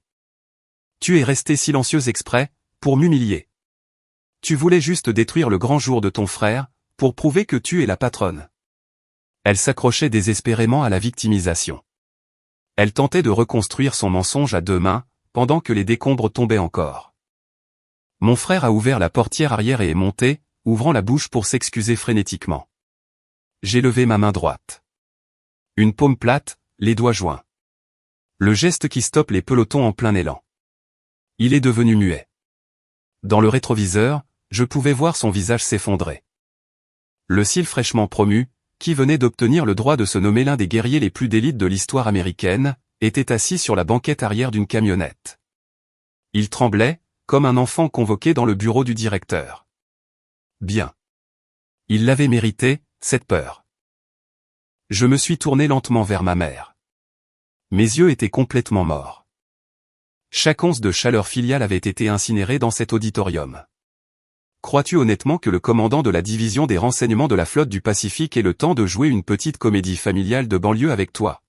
« Tu es resté silencieuse exprès, pour m'humilier. Tu voulais juste détruire le grand jour de ton frère, pour prouver que tu es la patronne. » Elle s'accrochait désespérément à la victimisation. Elle tentait de reconstruire son mensonge à 2 mains, pendant que les décombres tombaient encore. Mon frère a ouvert la portière arrière et est monté, ouvrant la bouche pour s'excuser frénétiquement. J'ai levé ma main droite. Une paume plate, les doigts joints. Le geste qui stoppe les pelotons en plein élan. Il est devenu muet. Dans le rétroviseur, je pouvais voir son visage s'effondrer. Le cil fraîchement promu, qui venait d'obtenir le droit de se nommer l'un des guerriers les plus d'élite de l'histoire américaine, était assis sur la banquette arrière d'une camionnette. Il tremblait, comme un enfant convoqué dans le bureau du directeur. Bien. Il l'avait mérité, cette peur. Je me suis tourné lentement vers ma mère. Mes yeux étaient complètement morts. Chaque once de chaleur filiale avait été incinérée dans cet auditorium. Crois-tu honnêtement que le commandant de la division des renseignements de la flotte du Pacifique ait le temps de jouer une petite comédie familiale de banlieue avec toi?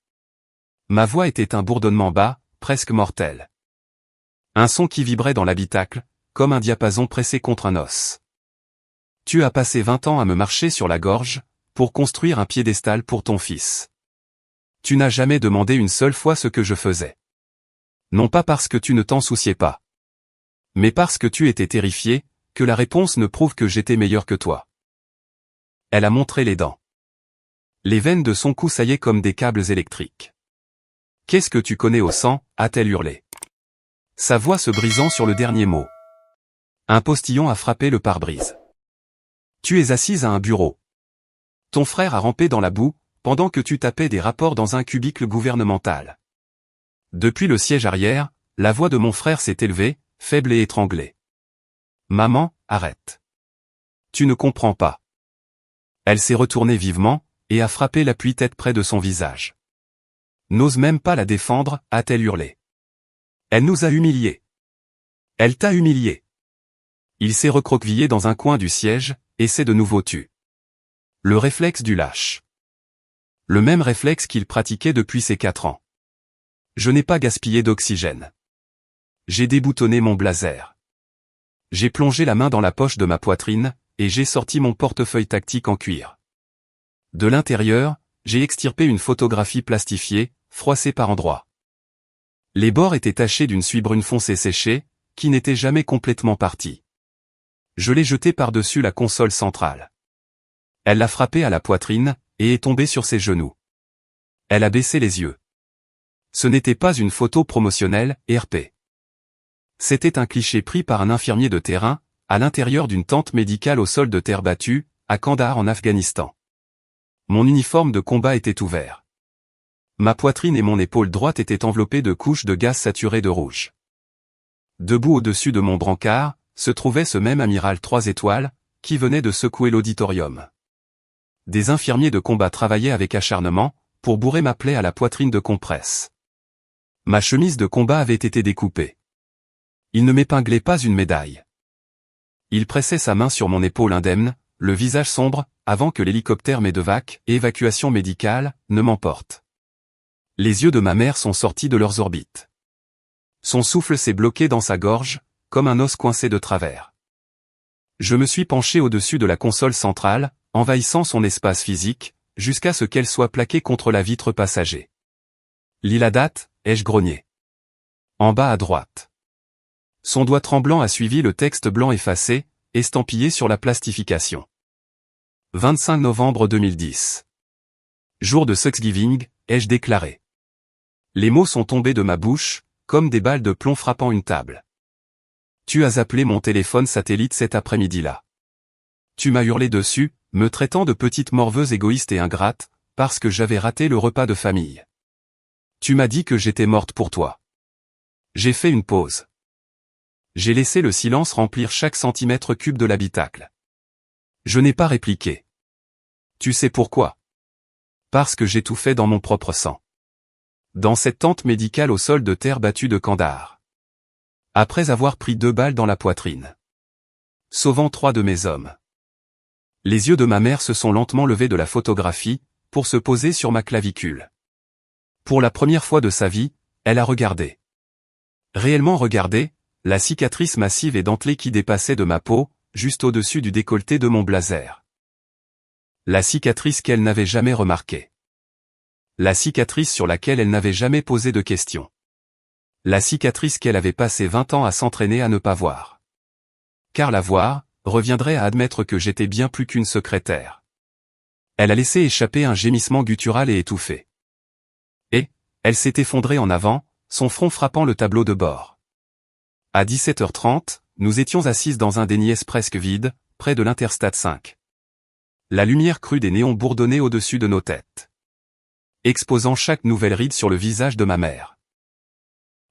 Ma voix était un bourdonnement bas, presque mortel. Un son qui vibrait dans l'habitacle, comme un diapason pressé contre un os. Tu as passé 20 ans à me marcher sur la gorge, pour construire un piédestal pour ton fils. Tu n'as jamais demandé une seule fois ce que je faisais. Non pas parce que tu ne t'en souciais pas. Mais parce que tu étais terrifié, que la réponse ne prouve que j'étais meilleur que toi. Elle a montré les dents. Les veines de son cou saillaient comme des câbles électriques. « Qu'est-ce que tu connais au sang ?» a-t-elle hurlé. Sa voix se brisant sur le dernier mot. Un postillon a frappé le pare-brise. « Tu es assise à un bureau. Ton frère a rampé dans la boue, pendant que tu tapais des rapports dans un cubicle gouvernemental. » Depuis le siège arrière, la voix de mon frère s'est élevée, faible et étranglée. « Maman, arrête. Tu ne comprends pas. » Elle s'est retournée vivement, et a frappé l'appui-tête près de son visage. « N'ose même pas la défendre » a-t-elle hurlé. « Elle nous a humiliés. »« Elle t'a humilié. » Il s'est recroquevillé dans un coin du siège, et s'est de nouveau tu. Le réflexe du lâche. Le même réflexe qu'il pratiquait depuis ses 4 ans. Je n'ai pas gaspillé d'oxygène. J'ai déboutonné mon blazer. J'ai plongé la main dans la poche de ma poitrine, et j'ai sorti mon portefeuille tactique en cuir. De l'intérieur, j'ai extirpé une photographie plastifiée, froissée par endroits. Les bords étaient tachés d'une suie brune foncée séchée, qui n'était jamais complètement partie. Je l'ai jetée par-dessus la console centrale. Elle l'a frappée à la poitrine, et est tombée sur ses genoux. Elle a baissé les yeux. Ce n'était pas une photo promotionnelle, RP. C'était un cliché pris par un infirmier de terrain, à l'intérieur d'une tente médicale au sol de terre battue, à Kandahar en Afghanistan. Mon uniforme de combat était ouvert. Ma poitrine et mon épaule droite étaient enveloppées de couches de gaz saturé de rouge. Debout au-dessus de mon brancard, se trouvait ce même amiral 3 étoiles, qui venait de secouer l'auditorium. Des infirmiers de combat travaillaient avec acharnement, pour bourrer ma plaie à la poitrine de compresses. Ma chemise de combat avait été découpée. Il ne m'épinglait pas une médaille. Il pressait sa main sur mon épaule indemne, le visage sombre, avant que l'hélicoptère Medevac, évacuation médicale, ne m'emporte. Les yeux de ma mère sont sortis de leurs orbites. Son souffle s'est bloqué dans sa gorge, comme un os coincé de travers. Je me suis penché au-dessus de la console centrale, envahissant son espace physique, jusqu'à ce qu'elle soit plaquée contre la vitre passager. « Lis la date » ai-je grogné. En bas à droite. Son doigt tremblant a suivi le texte blanc effacé, estampillé sur la plastification. 25 novembre 2010. Jour de Thanksgiving, ai-je déclaré. Les mots sont tombés de ma bouche, comme des balles de plomb frappant une table. Tu as appelé mon téléphone satellite cet après-midi-là. Tu m'as hurlé dessus, me traitant de petite morveuse égoïste et ingrate, parce que j'avais raté le repas de famille. Tu m'as dit que j'étais morte pour toi. J'ai fait une pause. J'ai laissé le silence remplir chaque centimètre cube de l'habitacle. Je n'ai pas répliqué. Tu sais pourquoi? Parce que j'ai tout fait dans mon propre sang. Dans cette tente médicale au sol de terre battue de Kandahar. Après avoir pris 2 balles dans la poitrine. Sauvant 3 de mes hommes. Les yeux de ma mère se sont lentement levés de la photographie, pour se poser sur ma clavicule. Pour la première fois de sa vie, elle a regardé. Réellement regardé, la cicatrice massive et dentelée qui dépassait de ma peau, juste au-dessus du décolleté de mon blazer. La cicatrice qu'elle n'avait jamais remarquée. La cicatrice sur laquelle elle n'avait jamais posé de questions. La cicatrice qu'elle avait passé 20 ans à s'entraîner à ne pas voir. Car la voir, reviendrait à admettre que j'étais bien plus qu'une secrétaire. Elle a laissé échapper un gémissement guttural et étouffé. Et, elle s'est effondrée en avant, son front frappant le tableau de bord. À 17h30, nous étions assises dans un des niaises presque vide, près de l'Interstate 5. La lumière crue des néons bourdonnait au-dessus de nos têtes. Exposant chaque nouvelle ride sur le visage de ma mère.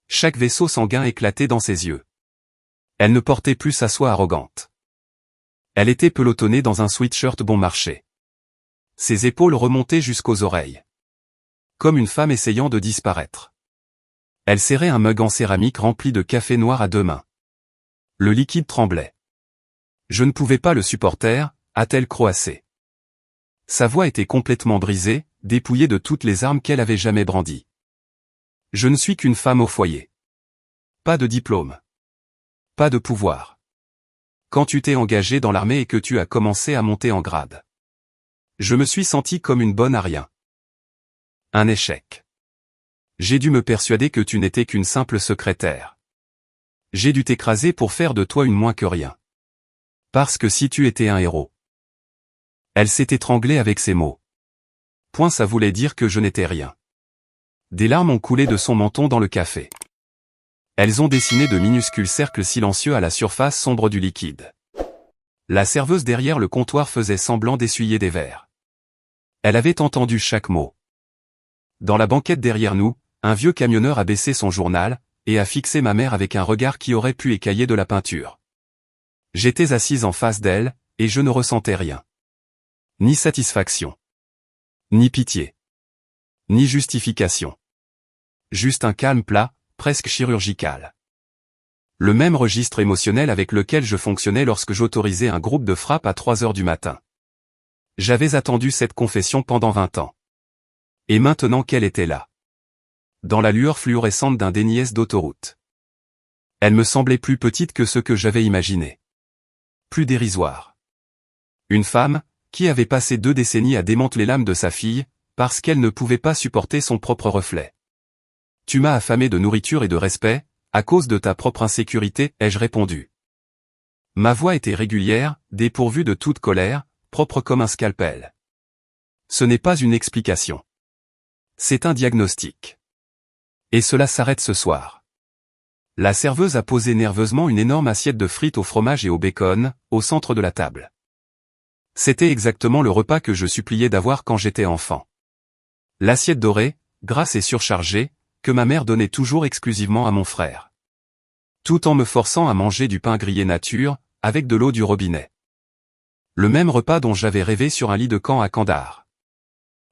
Chaque vaisseau sanguin éclatait dans ses yeux. Elle ne portait plus sa soie arrogante. Elle était pelotonnée dans un sweatshirt bon marché. Ses épaules remontaient jusqu'aux oreilles. Comme une femme essayant de disparaître. Elle serrait un mug en céramique rempli de café noir à 2 mains. Le liquide tremblait. Je ne pouvais pas le supporter, a-t-elle croassé. Sa voix était complètement brisée, dépouillée de toutes les armes qu'elle avait jamais brandies. Je ne suis qu'une femme au foyer. Pas de diplôme. Pas de pouvoir. Quand tu t'es engagé dans l'armée et que tu as commencé à monter en grade. Je me suis senti comme une bonne à rien. Un échec. J'ai dû me persuader que tu n'étais qu'une simple secrétaire. J'ai dû t'écraser pour faire de toi une moins que rien. Parce que si tu étais un héros. Elle s'est étranglée avec ces mots. Point, ça voulait dire que je n'étais rien. Des larmes ont coulé de son menton dans le café. Elles ont dessiné de minuscules cercles silencieux à la surface sombre du liquide. La serveuse derrière le comptoir faisait semblant d'essuyer des verres. Elle avait entendu chaque mot. Dans la banquette derrière nous, un vieux camionneur a baissé son journal, et a fixé ma mère avec un regard qui aurait pu écailler de la peinture. J'étais assise en face d'elle, et je ne ressentais rien. Ni satisfaction. Ni pitié. Ni justification. Juste un calme plat, presque chirurgical. Le même registre émotionnel avec lequel je fonctionnais lorsque j'autorisais un groupe de frappe à 3 heures du matin. J'avais attendu cette confession pendant 20 ans. Et maintenant qu'elle était là. Dans la lueur fluorescente d'un déniès d'autoroute. Elle me semblait plus petite que ce que j'avais imaginé. Plus dérisoire. Une femme, qui avait passé 2 décennies à démanteler l'âme de sa fille, parce qu'elle ne pouvait pas supporter son propre reflet. Tu m'as affamé de nourriture et de respect, à cause de ta propre insécurité, ai-je répondu. Ma voix était régulière, dépourvue de toute colère, propre comme un scalpel. Ce n'est pas une explication. C'est un diagnostic. Et cela s'arrête ce soir. La serveuse a posé nerveusement une énorme assiette de frites au fromage et au bacon, au centre de la table. C'était exactement le repas que je suppliais d'avoir quand j'étais enfant. L'assiette dorée, grasse et surchargée, que ma mère donnait toujours exclusivement à mon frère. Tout en me forçant à manger du pain grillé nature, avec de l'eau du robinet. Le même repas dont j'avais rêvé sur un lit de camp à Kandahar.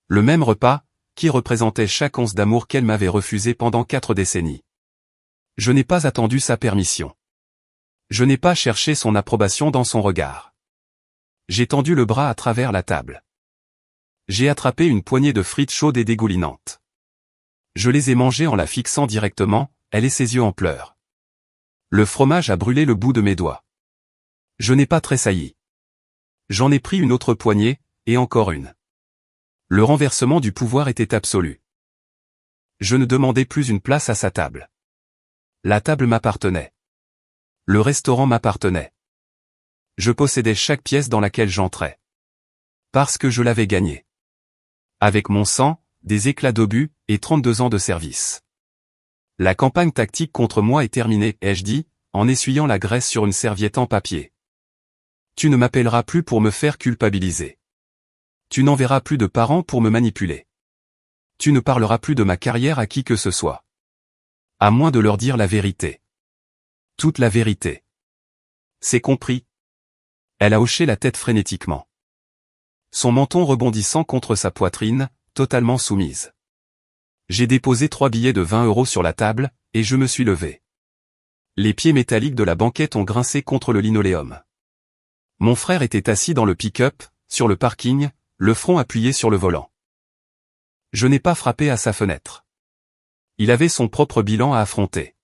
Le même repas, qui représentait chaque once d'amour qu'elle m'avait refusé pendant 4 décennies. Je n'ai pas attendu sa permission. Je n'ai pas cherché son approbation dans son regard. J'ai tendu le bras à travers la table. J'ai attrapé une poignée de frites chaudes et dégoulinantes. Je les ai mangées en la fixant directement, elle et ses yeux en pleurs. Le fromage a brûlé le bout de mes doigts. Je n'ai pas tressailli. J'en ai pris une autre poignée, et encore une. Le renversement du pouvoir était absolu. Je ne demandais plus une place à sa table. La table m'appartenait. Le restaurant m'appartenait. Je possédais chaque pièce dans laquelle j'entrais. Parce que je l'avais gagné. Avec mon sang, des éclats d'obus, et 32 ans de service. La campagne tactique contre moi est terminée, ai-je dit, en essuyant la graisse sur une serviette en papier. Tu ne m'appelleras plus pour me faire culpabiliser. Tu n'enverras plus de parents pour me manipuler. Tu ne parleras plus de ma carrière à qui que ce soit. À moins de leur dire la vérité. Toute la vérité. C'est compris. Elle a hoché la tête frénétiquement. Son menton rebondissant contre sa poitrine, totalement soumise. J'ai déposé 3 billets de 20 € sur la table, et je me suis levé. Les pieds métalliques de la banquette ont grincé contre le linoléum. Mon frère était assis dans le pick-up, sur le parking, le front appuyé sur le volant. Je n'ai pas frappé à sa fenêtre. Il avait son propre bilan à affronter.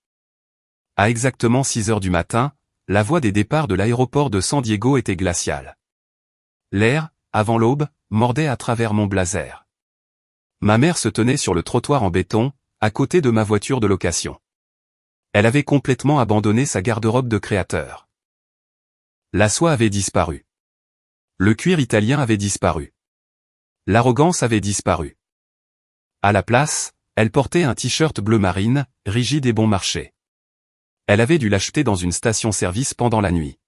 À exactement 6 heures du matin, la voie des départs de l'aéroport de San Diego était glaciale. L'air, avant l'aube, mordait à travers mon blazer. Ma mère se tenait sur le trottoir en béton, à côté de ma voiture de location. Elle avait complètement abandonné sa garde-robe de créateur. La soie avait disparu. Le cuir italien avait disparu. L'arrogance avait disparu. À la place, elle portait un t-shirt bleu marine, rigide et bon marché. Elle avait dû l'acheter dans une station-service pendant la nuit.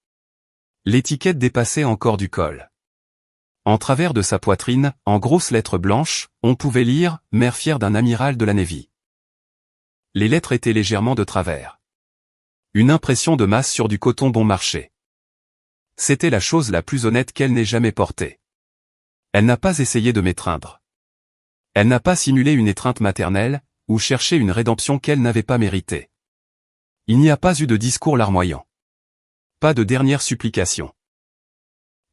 L'étiquette dépassait encore du col. En travers de sa poitrine, en grosses lettres blanches, on pouvait lire « Mère fière d'un amiral de la Navy ». Les lettres étaient légèrement de travers. Une impression de masse sur du coton bon marché. C'était la chose la plus honnête qu'elle n'ait jamais portée. Elle n'a pas essayé de m'étreindre. Elle n'a pas simulé une étreinte maternelle, ou cherché une rédemption qu'elle n'avait pas méritée. Il n'y a pas eu de discours larmoyant. Pas de dernière supplication.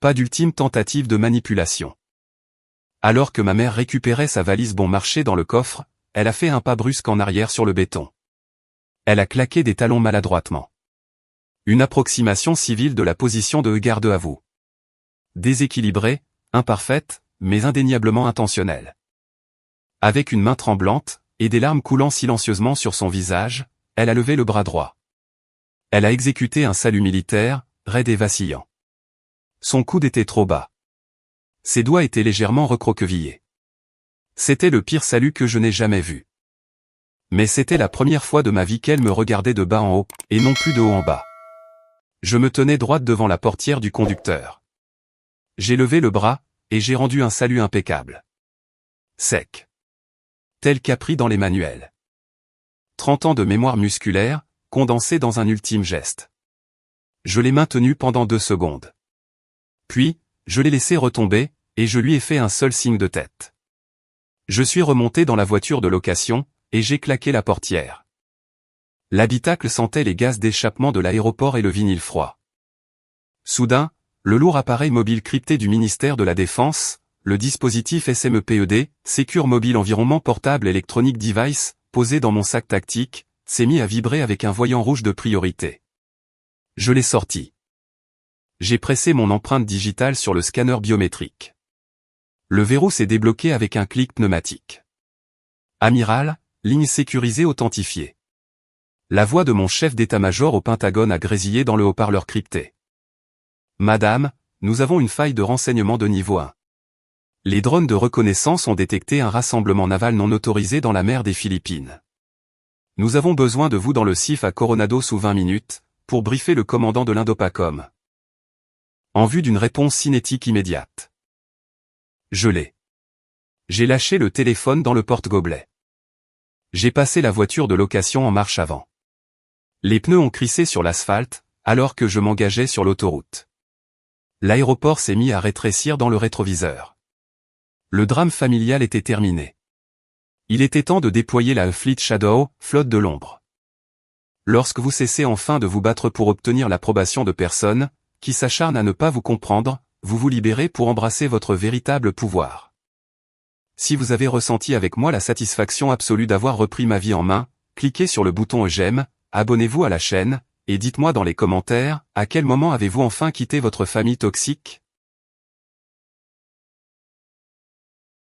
Pas d'ultime tentative de manipulation. Alors que ma mère récupérait sa valise bon marché dans le coffre, elle a fait un pas brusque en arrière sur le béton. Elle a claqué des talons maladroitement. Une approximation civile de la position de garde à vous. Déséquilibrée, imparfaite, mais indéniablement intentionnelle. Avec une main tremblante, et des larmes coulant silencieusement sur son visage, elle a levé le bras droit. Elle a exécuté un salut militaire, raide et vacillant. Son coude était trop bas. Ses doigts étaient légèrement recroquevillés. C'était le pire salut que je n'ai jamais vu. Mais c'était la première fois de ma vie qu'elle me regardait de bas en haut, et non plus de haut en bas. Je me tenais droite devant la portière du conducteur. J'ai levé le bras, et j'ai rendu un salut impeccable. Sec. Tel qu'appris dans les manuels. 30 ans de mémoire musculaire, condensés dans un ultime geste. Je l'ai maintenu pendant 2 secondes. Puis, je l'ai laissé retomber, et je lui ai fait un seul signe de tête. Je suis remonté dans la voiture de location, et j'ai claqué la portière. L'habitacle sentait les gaz d'échappement de l'aéroport et le vinyle froid. Soudain, le lourd appareil mobile crypté du ministère de la Défense, le dispositif SMEPED, Secure Mobile Environnement Portable Electronic Device, posé dans mon sac tactique, s'est mis à vibrer avec un voyant rouge de priorité. Je l'ai sorti. J'ai pressé mon empreinte digitale sur le scanner biométrique. Le verrou s'est débloqué avec un clic pneumatique. Amiral, ligne sécurisée authentifiée. La voix de mon chef d'état-major au Pentagone a grésillé dans le haut-parleur crypté. Madame, nous avons une faille de renseignement de niveau 1. Les drones de reconnaissance ont détecté un rassemblement naval non autorisé dans la mer des Philippines. Nous avons besoin de vous dans le CIF à Coronado sous 20 minutes, pour briefer le commandant de l'Indopacom. En vue d'une réponse cinétique immédiate. Je l'ai. J'ai lâché le téléphone dans le porte-gobelet. J'ai passé la voiture de location en marche avant. Les pneus ont crissé sur l'asphalte, alors que je m'engageais sur l'autoroute. L'aéroport s'est mis à rétrécir dans le rétroviseur. Le drame familial était terminé. Il était temps de déployer la Fleet Shadow, flotte de l'ombre. Lorsque vous cessez enfin de vous battre pour obtenir l'approbation de personnes, qui s'acharnent à ne pas vous comprendre, vous vous libérez pour embrasser votre véritable pouvoir. Si vous avez ressenti avec moi la satisfaction absolue d'avoir repris ma vie en main, cliquez sur le bouton j'aime, abonnez-vous à la chaîne, et dites-moi dans les commentaires, à quel moment avez-vous enfin quitté votre famille toxique ?